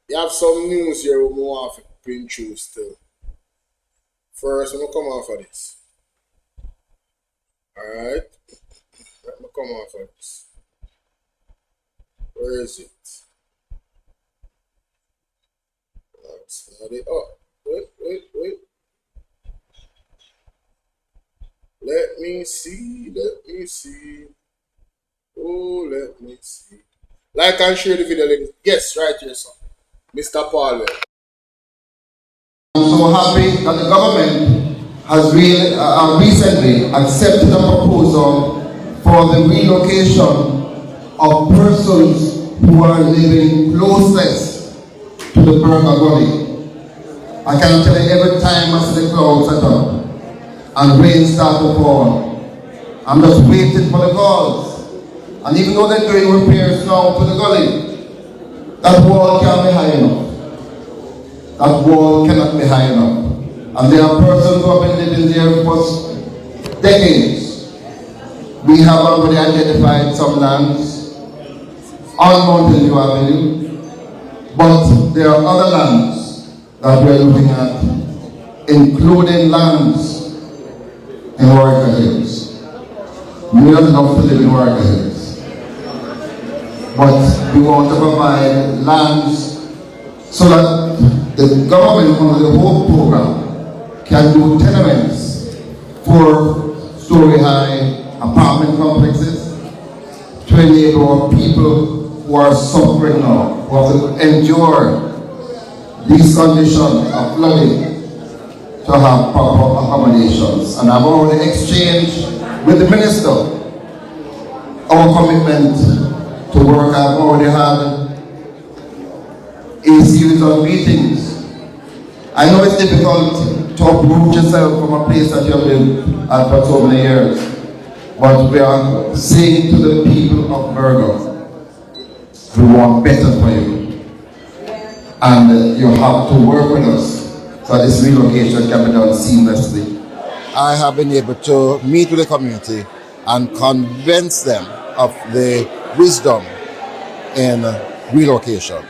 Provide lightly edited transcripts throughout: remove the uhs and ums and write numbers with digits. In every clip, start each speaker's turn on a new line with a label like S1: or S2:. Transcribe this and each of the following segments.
S1: You have some news here we want to print through still. First, I'm going to come off of this. Alright? Let me come off of this. Where is it? That's not it. Oh, wait. Let me see. Oh, let me see. Like and share the video, ladies. Yes, right here, son. Mr. Paul.
S2: I'm so happy that the government has recently accepted a proposal for the relocation of persons who are living closest to the Burger Gully. I can tell you every time I see the clouds set up and rain start to fall, I'm just waiting for the calls. And even though they're doing repairs now to the gully, that wall can't be high enough. That wall cannot be high enough. And there are persons who have been living there for decades. We have already identified some lands on Mountain View Avenue, but there are other lands that we're looking at, including lands in Warwick Hills. We don't enough to live in Warwick Hills, but we want to provide lands so that the government under the Hope program can do tenements, 4-story high apartment complexes to enable people who are suffering now, who have to endure these conditions of flooding, to have proper accommodations. And I've already exchanged with the minister our commitment to work. I've already had a series of meetings. I know it's difficult to uproot yourself from a place that you have lived at for so many years, but we are saying to the people of Virgo, we want better for you, and you have to work with us so this relocation can be done seamlessly. I have been able to meet with the community and convince them of the wisdom in relocation.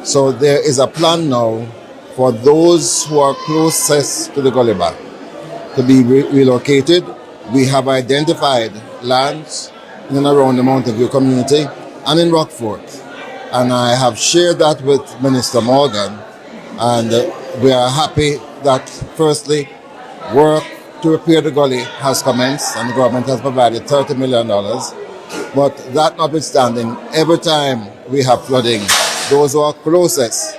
S2: So there is a plan now for those who are closest to the Gully Bank to be relocated. We have identified lands in and around the Mountain View community and in Rockfort. And I have shared that with Minister Morgan, and we are happy that firstly, work to repair the gully has commenced and the government has provided $30 million. But that notwithstanding, every time we have flooding, those who are closest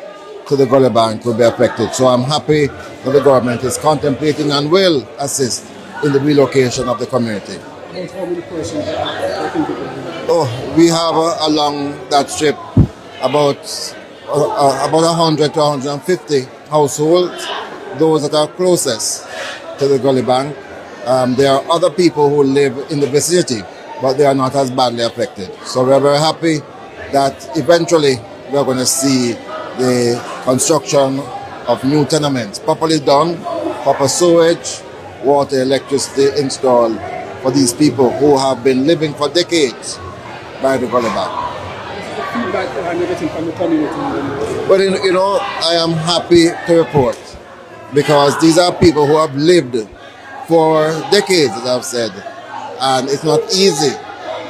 S2: to the Gully Bank will be affected. So I'm happy that the government is contemplating and will assist in the relocation of the community. Oh, we have along that strip about 100 to 150 households, those that are closest to the Gully Bank. There are other people who live in the vicinity, but they are not as badly affected. So we're very happy that eventually we're going to see the construction of new tenements properly done, proper sewage, water, electricity installed for these people who have been living for decades by the Gully Bank. But I am happy to report, because these are people who have lived for decades, as I've said, and it's not easy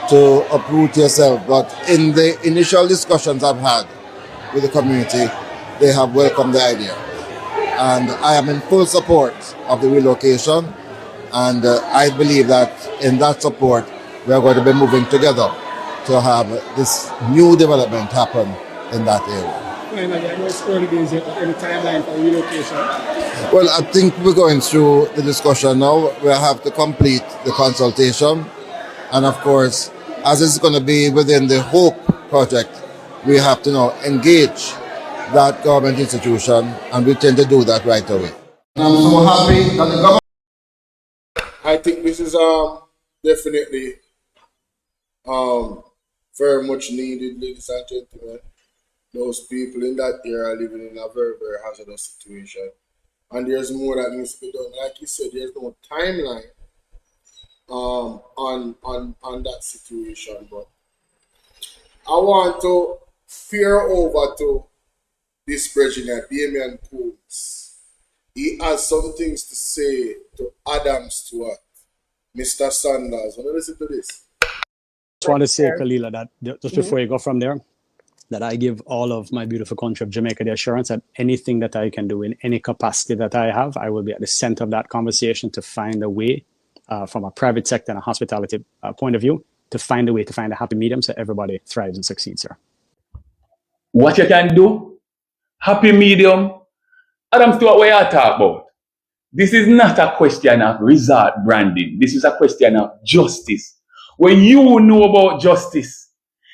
S2: to uproot yourself. But in the initial discussions I've had with the community, they have welcomed the idea. And I am in full support of the relocation, and I believe that in that support, we are going to be moving together to have this new development happen in that area.
S3: Any timeline for relocation?
S2: Well, I think we're going through the discussion now. We have to complete the consultation. And of course, as it's going to be within the Hope project, we have to now engage that government institution, and we tend to do that right away. I'm so happy that the government...
S1: I think this is definitely very much needed, ladies and gentlemen. Those people in that area are living in a very, very hazardous situation. And there's more that needs to be done. Like you said, there's no timeline on that situation. But I want to peer over to this Virginia, Damian Combs. He has some things to say to Adam Stewart, Mr. Sanders. Want to listen to this?
S3: Just want to say, Kalila, that just before you go from there, that I give all of my beautiful country of Jamaica the assurance that anything that I can do in any capacity that I have, I will be at the center of that conversation to find a way from a private sector and a hospitality point of view to find a way to find a happy medium so everybody thrives and succeeds, sir.
S4: What you can do, happy medium. Adam Stewart, what you talk about? This is not a question of resort branding. This is a question of justice. When you know about justice,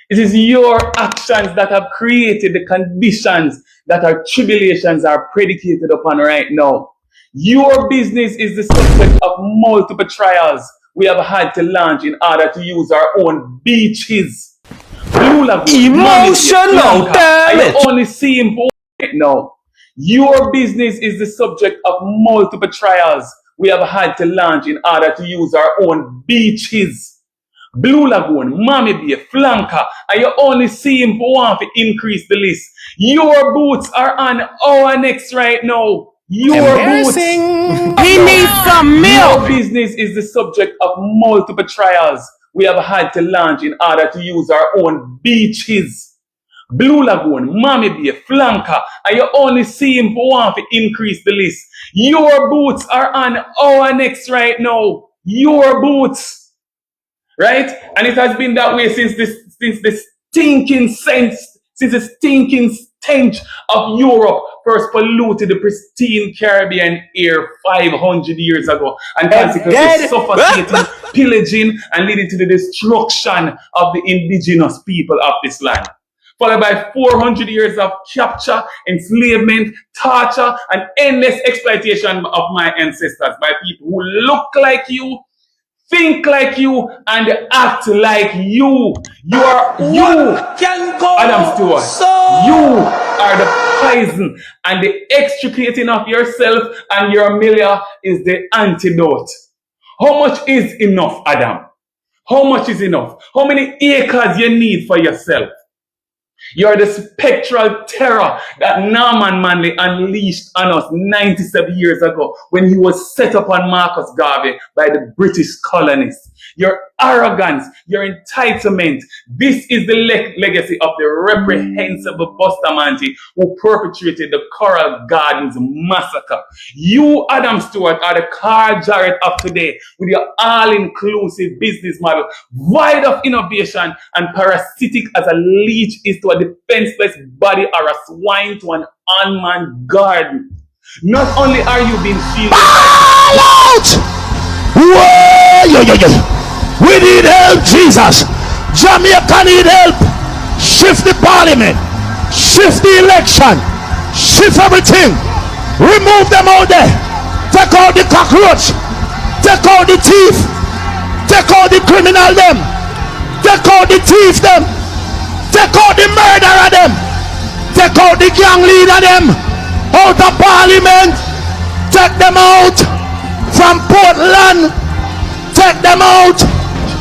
S4: it is your actions that have created the conditions that our tribulations are predicated upon right now. Your business is the subject of multiple trials we have had to launch in order to use our own beaches. Blue Lagoon, emotional, damn it! I only see him right now. Your business is the subject of multiple trials we have had to launch in order to use our own beaches. Blue Lagoon, Mamme Bay, Flanker, and you only see him for one to increase the list. Your boots are on our necks right now. Your boots.
S5: He needs some milk.
S4: Your business is the subject of multiple trials we have had to launch in order to use our own beaches. Blue Lagoon, Mamme Bay, Flanker, and you only see him for one to increase the list. Your boots are on our necks right now. Your boots. Right? And it has been that way since the stinking stench of Europe first polluted the pristine Caribbean air 500 years ago and consequently suffocating, pillaging, and leading to the destruction of the indigenous people of this land. Followed by 400 years of capture, enslavement, torture, and endless exploitation of my ancestors by people who look like you, think like you, and act like you. You are you, Adam Stewart. You are the poison, and the extricating of yourself and your Amelia is the antidote. How much is enough, Adam? How much is enough? How many acres you need for yourself? You are the spectral terror that Norman Manley unleashed on us 97 years ago when he was set up on Marcus Garvey by the British colonists. Your arrogance, your entitlement, this is the legacy of the reprehensible Bustamante who perpetrated the Coral Gardens massacre. You, Adam Stewart, are the Carl Jarrett of today with your all-inclusive business model, void of innovation and parasitic as a leech is to a defenseless body or a swine to an unmanned garden. Not only are you being shielded
S2: We need help, Jesus. Jamaica need help. Shift the parliament. Shift the election. Shift everything. Remove them out there. Take out the cockroach. Take out the thief. Take out the criminal them. Take out the thief them. Take out the murderer them. Take out the gang leader them. Out of parliament. Take them out from Portland. Take them out.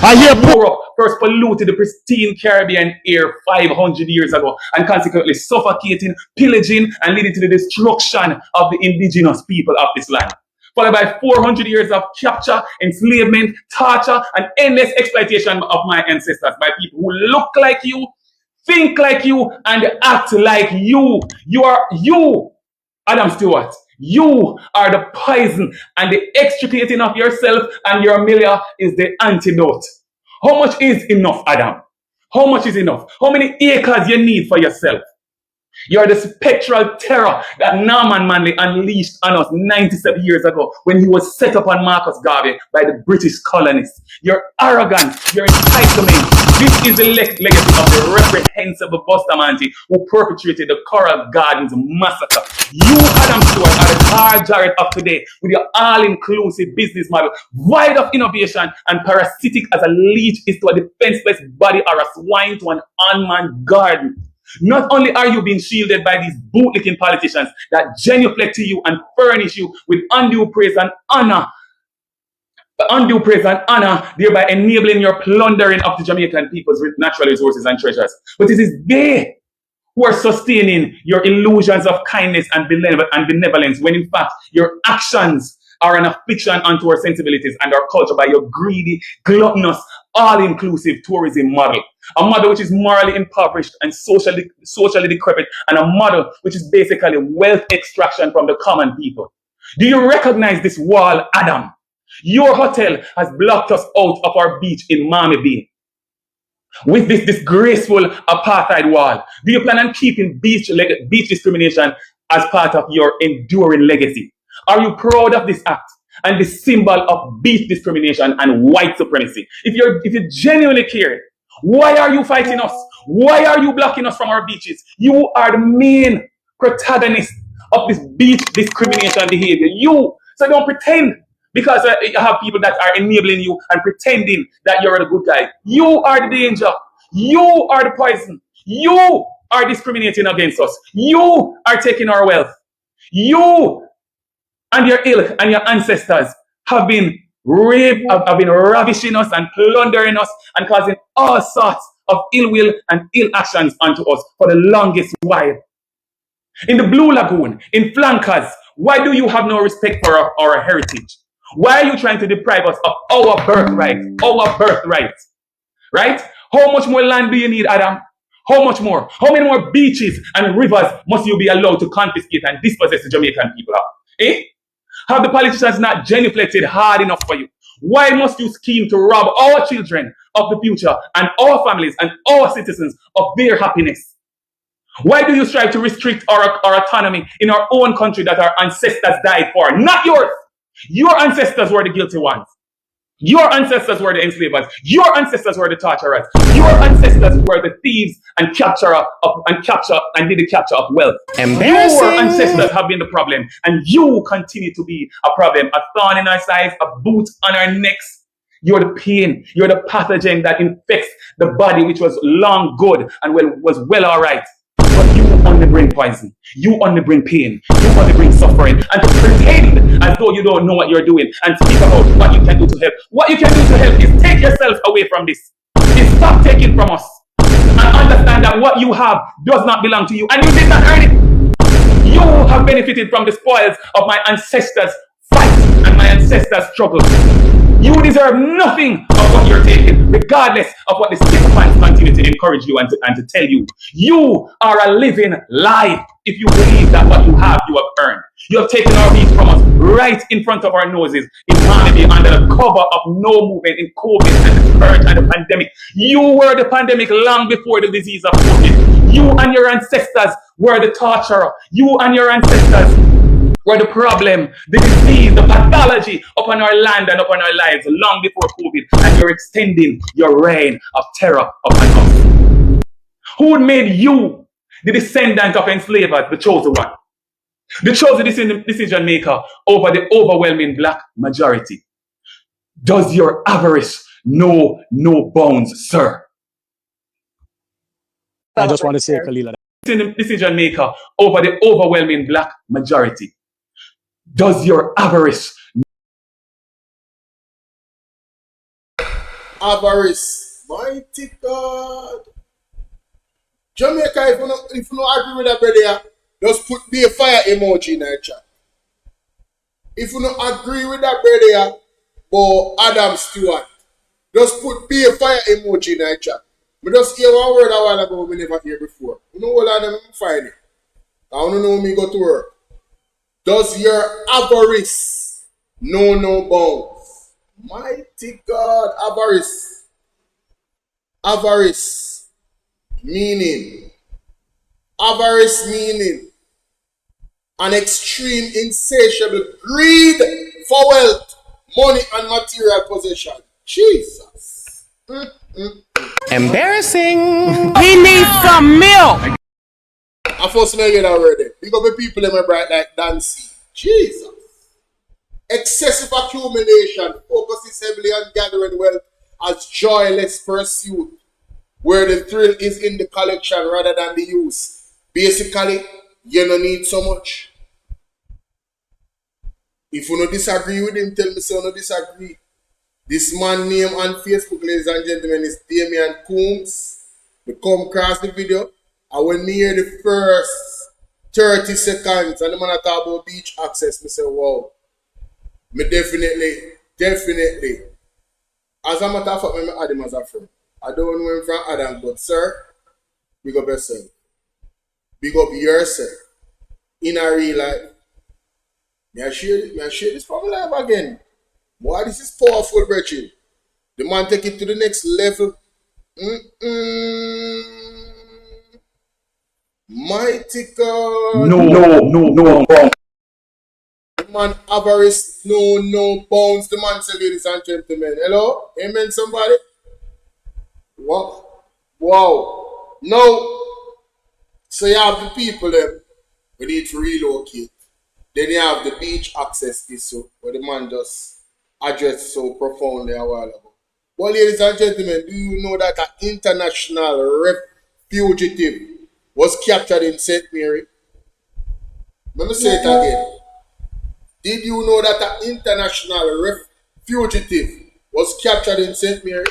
S2: I hear
S4: Europe first polluted the pristine Caribbean air 500 years ago and consequently suffocating, pillaging, and leading to the destruction of the indigenous people of this land. Followed by 400 years of capture, enslavement, torture, and endless exploitation of my ancestors by people who look like you, think like you, and act like you. You are you, Adam Stewart. You are the poison, and the extricating of yourself and your Amelia is the antidote. How much is enough, Adam? How much is enough? How many acres you need for yourself? You are the spectral terror that Norman Manley unleashed on us 97 years ago when he was set up on Marcus Garvey by the British colonists. Your arrogance, your entitlement, this is the legacy of the reprehensible Bustamante who perpetrated the Coral Gardens massacre. You, Adam Stewart, are the Carl Jarrett of today with your all-inclusive business model, void of innovation and parasitic as a leech is to a defenseless body or a swine to an unmanned garden. Not only are you being shielded by these bootlicking politicians that genuflect to you and furnish you with undue praise and honor, thereby enabling your plundering of the Jamaican people's natural resources and treasures, but it is they who are sustaining your illusions of kindness and benevolence when in fact your actions are an affliction unto our sensibilities and our culture by your greedy, gluttonous, all-inclusive tourism model. A model which is morally impoverished and socially decrepit, and a model which is basically wealth extraction from the common people. Do you recognize this wall, Adam? Your hotel has blocked us out of our beach in Mamme Bay with this disgraceful apartheid wall. Do you plan on keeping beach discrimination as part of your enduring legacy? Are you proud of this act and the symbol of beach discrimination and white supremacy? If you genuinely care, why are you fighting us? Why are you blocking us from our beaches? You are the main protagonist of this beach discrimination behavior. So don't pretend because you have people that are enabling you and pretending that you're the good guy. You are the danger. You are the poison. You are discriminating against us. You are taking our wealth. You and your ilk and your ancestors have been ravishing us and plundering us and causing all sorts of ill will and ill actions unto us for the longest while. In the Blue Lagoon, in flankers, why do you have no respect for our heritage? Why are you trying to deprive us of our birthright? Our birthright, right? How much more land do you need, Adam? How much more? How many more beaches and rivers must you be allowed to confiscate and dispossess the Jamaican people of? Eh? Have the politicians not genuflected hard enough for you? Why must you scheme to rob our children of the future and our families and our citizens of their happiness? Why do you strive to restrict our autonomy in our own country that our ancestors died for? Not yours. Your ancestors were the guilty ones. Your ancestors were the enslavers. Your ancestors were the torturers. Your ancestors were the thieves and did the capture of wealth.
S5: Embarrassing.
S4: Your ancestors have been the problem, and you continue to be a problem, a thorn in our sides, a boot on our necks. You're the pain. You're the pathogen that infects the body, which was long good and was well all right. But you only bring poison. You only bring pain. You only bring suffering. And to pretend as though you don't know what you're doing and speak about what you can do to help. What you can do to help is take yourself away from this. Is stop taking from us. And understand that what you have does not belong to you. And you did not earn it. You have benefited from the spoils of my ancestors' fight and my ancestors' struggle. You deserve nothing of what you're taking, regardless of what the sycophants continue to encourage you and to tell you. You are a living lie if you believe that what you have earned. You have taken our beach from us right in front of our noses in Mamme under the cover of no movement in COVID and the scourge and the pandemic. You were the pandemic long before the disease of COVID. You and your ancestors were the torturer. You and your ancestors were the problem, the disease, the pathology upon our land and upon our lives long before COVID, and you're extending your reign of terror upon us. Who made you the descendant of enslavers, the chosen one? The chosen decision maker over the overwhelming black majority. Does your avarice know no bounds, sir?
S3: I just want to say, Kalila,
S4: Decision maker over the overwhelming black majority. Does your avarice
S1: mighty God. Jamaica, if you don't agree with that brother, just put be a fire emoji in the chat. If you don't agree with that brother, but Adam Stewart, just put be a fire emoji in the chat. I just hear one word a while ago we never hear before. You know what I find it? I don't know me go to work. Does your avarice know no bounds? Mighty God, avarice. Avarice meaning an extreme insatiable greed for wealth, money and material possession. Jesus.
S5: Embarrassing. He needs some milk.
S1: I first know get already. Because the people in my bright like dancing. Jesus. Excessive accumulation focuses heavily on gathering wealth as joyless pursuit, where the thrill is in the collection rather than the use. Basically, you don't need so much. If you don't disagree with him, tell me so you don't disagree. This man name on Facebook, ladies and gentlemen, is Damian Coombs. We come across the video. And when me hear the first 30 seconds and the man talk about beach access, me say, wow. Me definitely. As a matter of fact, me add him as a friend. I don't know him from Adam, but sir, big up yourself. Big up yourself. In a real life. May I share this from life again. Boy, this is powerful, brethren. The man take it to the next level. Mighty God.
S4: No.
S1: The man avarice, no bounds. The man say, ladies and gentlemen. Hello? Amen, somebody? Wow. Now, so you have the people them we need to relocate. Then you have the beach access issue where the man just addressed so profoundly a while ago. Well, ladies and gentlemen, do you know that an international fugitive was captured in St. Mary? Let me say it again. Did you know that an international fugitive was captured in St. Mary?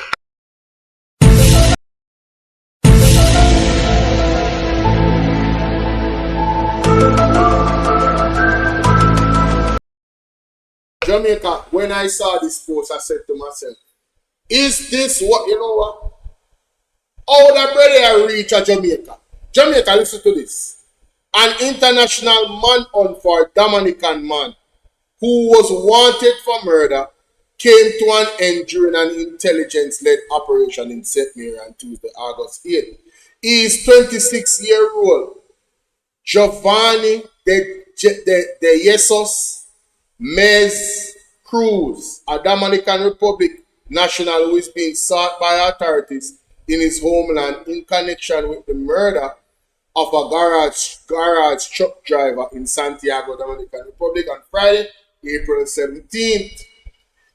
S1: Jamaica, when I saw this post, I said to myself, is this what, you know what? How the brother reach a Jamaica? Jamaica, listen to this. An international manhunt for a Dominican man who was wanted for murder came to an end during an intelligence-led operation in St. Mary on Tuesday, August 8th. He is 26-year-old Giovanni de Jesus Mez Cruz, a Dominican Republic national who is being sought by authorities in his homeland in connection with the murder of a garage truck driver in Santiago, Dominican Republic on Friday, April 17th.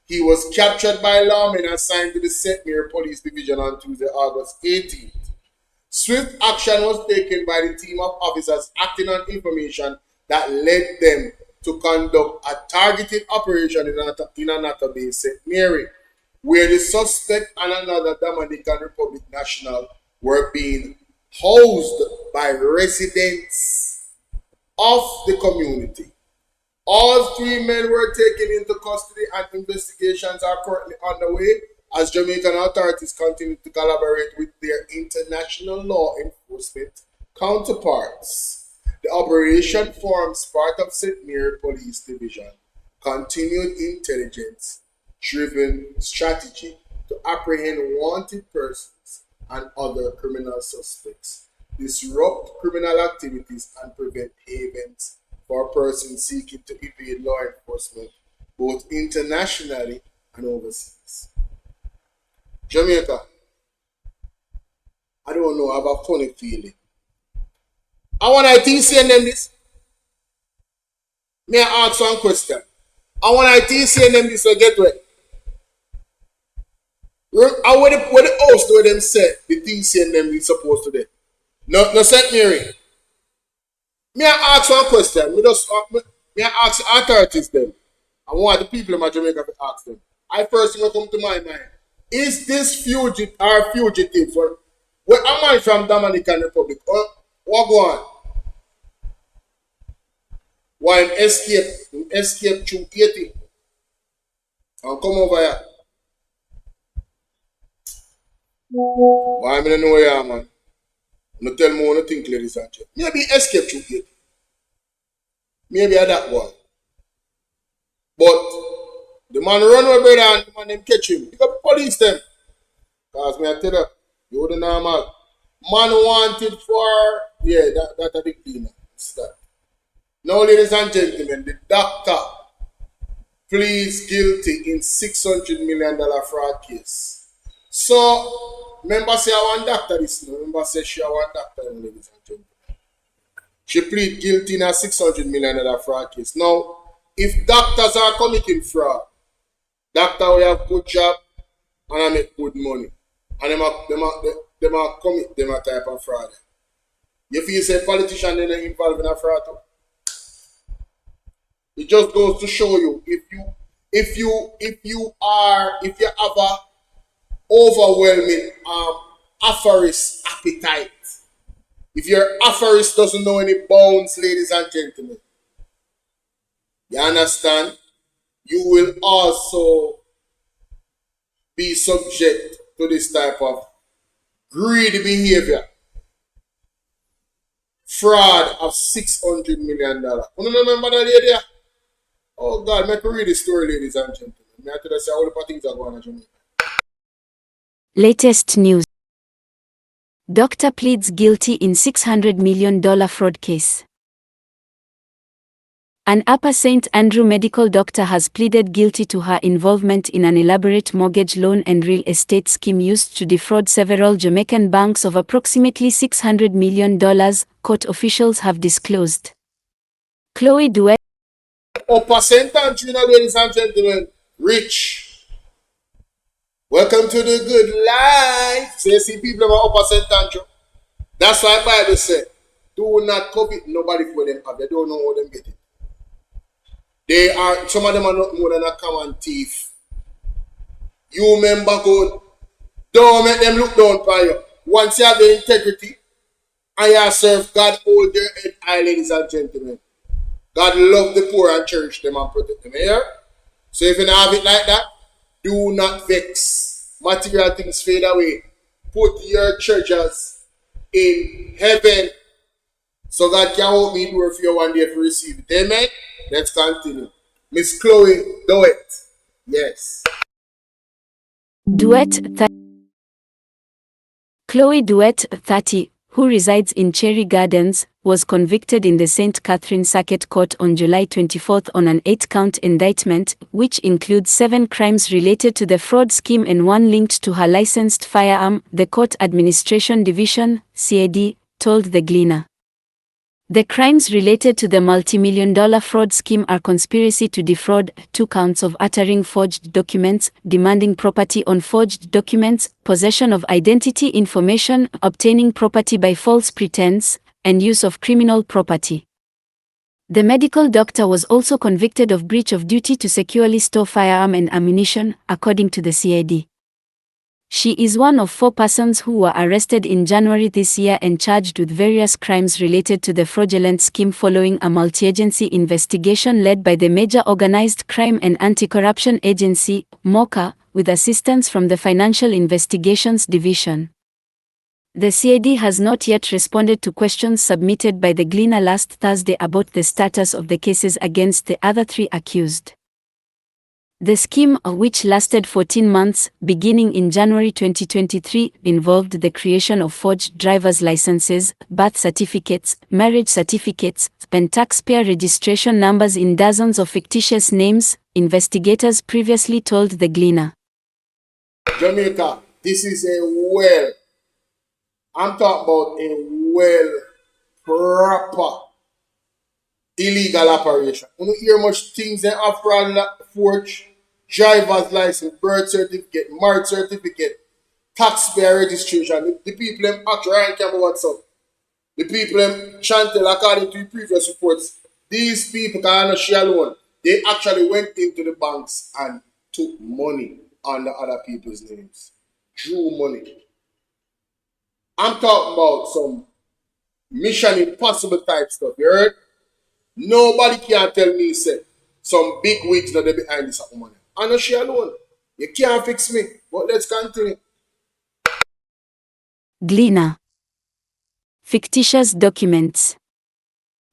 S1: He was captured by lawmen assigned to the St. Mary Police Division on Tuesday, August 18th. Swift action was taken by the team of officers acting on information that led them to conduct a targeted operation in Anata Bay, St. Mary, where the suspect and another Dominican Republic national were being housed by residents of the community. All three men were taken into custody and investigations are currently underway as Jamaican authorities continue to collaborate with their international law enforcement counterparts. The operation forms part of St. Mary Police Division continued intelligence-driven strategy to apprehend wanted persons and other criminal suspects, disrupt criminal activities, and prevent havens for persons seeking to evade law enforcement, both internationally and overseas. Jamaica, I don't know, I have a funny feeling. I want to say them this. May I ask one question? I want to say them this to get wet. What the host do them say the thing saying them is supposed to do? No St. Mary. May I ask one question? May I ask the authorities them? I want the people in Jamaica to ask them. I first thing will come to my mind. Is this fugitive for where am I from Dominican Republic? What go on? Why him escape through 80 and come over here? Why I don't know where man? No tell me what you think, ladies and gentlemen. Maybe escape through 80. Maybe I that one. But the man run over brother and the man them catch him. Pick up the police them. Cause me I tell you the normal. Man wanted for that a big thing. Now, ladies and gentlemen, the doctor pleads guilty in $600 million fraud case. So, remember say I want doctor this. Remember say she want doctor, ladies and gentlemen. She plead guilty in a $600 million fraud case. Now, if doctors are committing fraud, doctor will have good job and I make good money. And them are commit them a type of fraud. You feel say politician then involved in a fraud too? It just goes to show you if you have a overwhelming avarice appetite, If your affairist doesn't know any bounds, ladies and gentlemen, you understand? You will also be subject to this type of greedy behavior. Fraud of $600 million. You remember that lady? Oh God, make me read the story, ladies and gentlemen. I tell you, all the things are going on Jamaica.
S6: Latest news. Doctor pleads guilty in $600 million fraud case. An Upper St. Andrew medical doctor has pleaded guilty to her involvement in an elaborate mortgage loan and real estate scheme used to defraud several Jamaican banks of approximately $600 million, court officials have disclosed. Chloe Duet.
S1: Upper St. Andrew, ladies and gentlemen, rich. Welcome to the good life. So you see people about Upper St. Andrew. That's why the Bible said, do not covet nobody for them have. They don't know how them get it. They are, some of them are not more than a common thief. You remember good. Don't make them look down for you. Once you have the integrity and you serve, God hold their head high, ladies and gentlemen. God love the poor and cherish them and protect them. Here. So if you don't have it like that, do not vex. Material things fade away. Put your treasures in heaven so God can help me do if you one day to receive it. Amen? Let's continue. Miss Chloe, do it. Yes.
S6: Chloe Duet, 30, who resides in Cherry Gardens, was convicted in the St. Catherine Circuit Court on July 24 on an 8-count indictment, which includes 7 crimes related to the fraud scheme and 1 linked to her licensed firearm, the Court Administration Division, CAD, told the Gleaner. The crimes related to the multi-million-dollar fraud scheme are conspiracy to defraud, 2 counts of uttering forged documents, demanding property on forged documents, possession of identity information, obtaining property by false pretense, and use of criminal property. The medical doctor was also convicted of breach of duty to securely store firearm and ammunition, according to the CID. She is one of 4 persons who were arrested in January this year and charged with various crimes related to the fraudulent scheme following a multi-agency investigation led by the Major Organized Crime and Anti-Corruption Agency, MOCA, with assistance from the Financial Investigations Division. The CID has not yet responded to questions submitted by the Gleaner last Thursday about the status of the cases against the other 3 accused. The scheme, which lasted 14 months, beginning in January 2023, involved the creation of forged driver's licenses, birth certificates, marriage certificates, and taxpayer registration numbers in dozens of fictitious names, investigators previously told the Gleaner.
S1: Jamaica, this is I'm talking about a proper illegal operation. You don't hear much things in Afro forge, driver's license, birth certificate, marriage certificate, taxpayer registration. The people them actually rank about what's up. The people them chantel according to the previous reports. These people cannot share alone. They actually went into the banks and took money under other people's names. Drew money. I'm talking about some Mission Impossible type stuff, you heard? Nobody can tell me, say, some big wigs that they behind this money. I'm not sure alone. You can't fix me, but let's continue.
S6: Gleaner. Fictitious documents.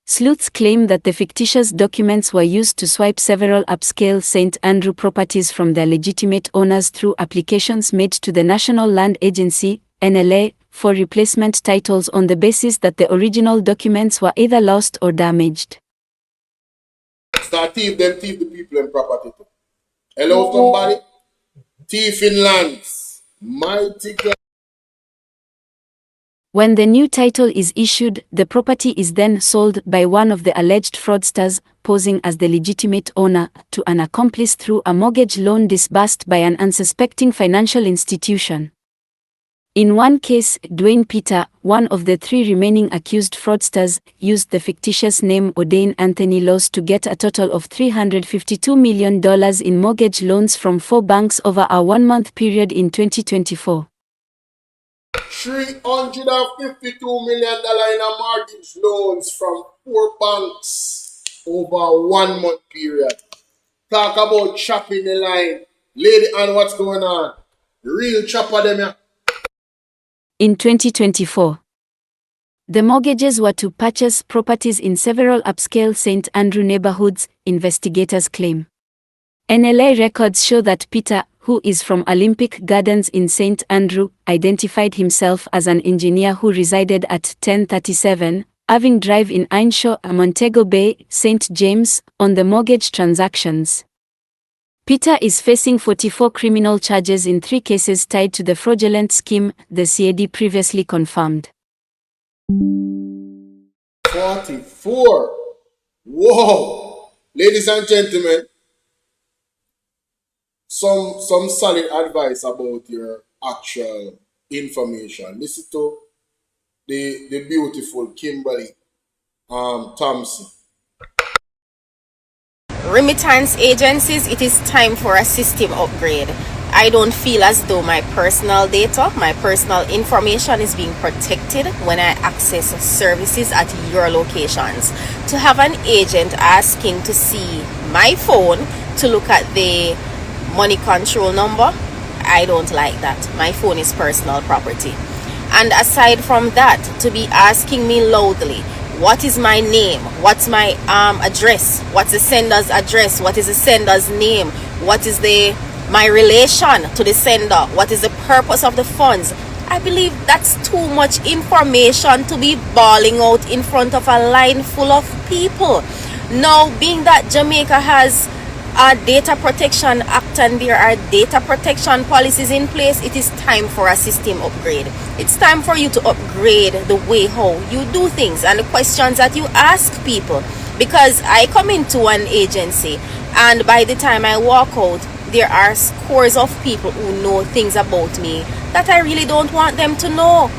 S6: Sleuths claim that the fictitious documents were used to swipe several upscale St. Andrew properties from their legitimate owners through applications made to the National Land Agency, NLA, for replacement titles on the basis that the original documents were either lost or damaged.
S1: Start thief the people and property. Hello, somebody? Thief in lands. Mighty God.
S6: When the new title is issued, the property is then sold by one of the alleged fraudsters, posing as the legitimate owner, to an accomplice through a mortgage loan disbursed by an unsuspecting financial institution. In one case, Dwayne Peter, one of the 3 remaining accused fraudsters, used the fictitious name O'Dane Anthony Laws to get a total of $352 million in mortgage loans from 4 banks over a 1-month period in 2024.
S1: $352 million in a mortgage loans from 4 banks over 1 month period. Talk about chopping the line. Lady Ann, what's going on? Real chopper them here.
S6: In 2024, the mortgages were to purchase properties in several upscale St. Andrew neighborhoods, investigators claim. NLA records show that Peter, who is from Olympic Gardens in St. Andrew, identified himself as an engineer who resided at 1037 Irving Drive in Earnshaw, Montego Bay, St. James, on the mortgage transactions. Peter is facing 44 criminal charges in 3 cases tied to the fraudulent scheme, the CAD previously confirmed.
S1: 44. Whoa. Ladies and gentlemen, some solid advice about your actual information. Listen to the beautiful Kimberly Thompson.
S7: Remittance agencies, it is time for a system upgrade. I don't feel as though my personal data, my personal information is being protected when I access services at your locations. To have an agent asking to see my phone to look at the money control number, I don't like that. My phone is personal property. And aside from that, to be asking me loudly, what is my name? What's my address? What's the sender's address? What is the sender's name? What is my relation to the sender? What is the purpose of the funds? I believe that's too much information to be bawling out in front of a line full of people. Now, being that Jamaica has a data protection act and there are data protection policies in place, it is time for a system upgrade. It's time for you to upgrade the way how you do things and the questions that you ask people. Because I come into an agency and by the time I walk out, there are scores of people who know things about me that I really don't want them to know.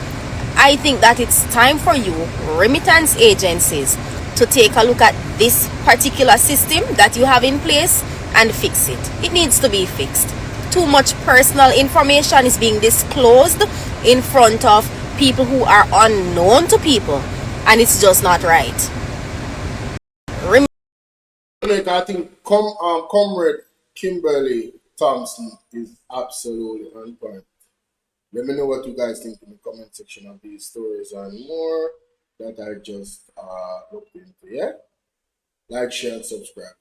S7: I think that it's time for you, remittance agencies, to take a look at this particular system that you have in place and fix it. It needs to be fixed. Too much personal information is being disclosed in front of people who are unknown to people, and it's just not right.
S1: I think Comrade Kimberly Thompson is absolutely on point. Let me know what you guys think in the comment section of these stories and more that I just looked into. Yeah, like, share, and subscribe.